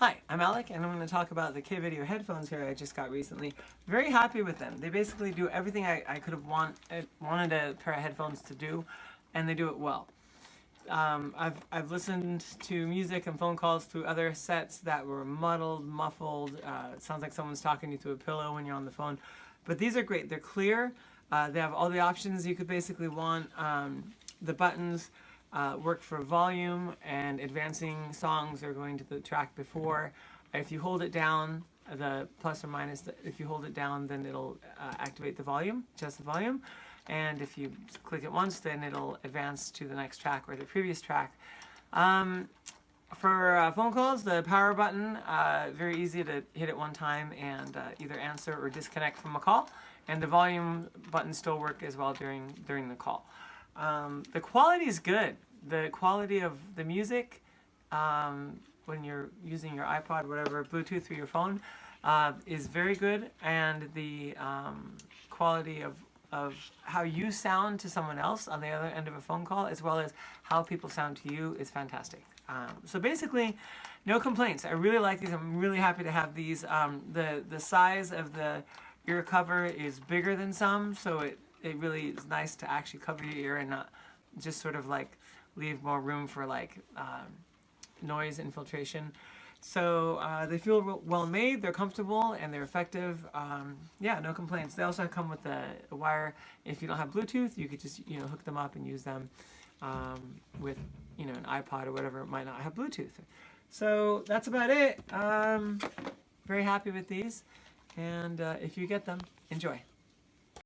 Hi, I'm Alec, and I'm going to talk about the KVIDIO headphones here I just got recently. Very happy with them. They basically do everything I could have wanted a pair of headphones to do, and they do it well. I've listened to music and phone calls through other sets that were muffled. It sounds like someone's talking to you through a pillow when you're on the phone. But these are great. They're clear. They have all the options you could basically want. The buttons work for volume and advancing songs or going to the track before. If you hold it down, the plus or minus, if you hold it down, then it'll activate the volume, adjust the volume. And if you click it once, then it'll advance to the next track or the previous track. For phone calls, the power button, very easy to hit it one time and either answer or disconnect from a call. And the volume button still work as well during the call. The quality is good. The quality of the music, when you're using your iPod, whatever, Bluetooth through your phone, is very good. And the quality of how you sound to someone else on the other end of a phone call, as well as how people sound to you, is fantastic. So basically, no complaints. I really like these. I'm really happy to have these. The size of the ear cover is bigger than some, so it really is nice to actually cover your ear and not just sort of like leave more room for like noise infiltration. So they feel well made, they're comfortable, and they're effective. Yeah, no complaints. They also come with a wire. If you don't have Bluetooth, you could just hook them up and use them with an iPod or whatever. It might not have Bluetooth. So that's about it. Very happy with these, and if you get them, enjoy.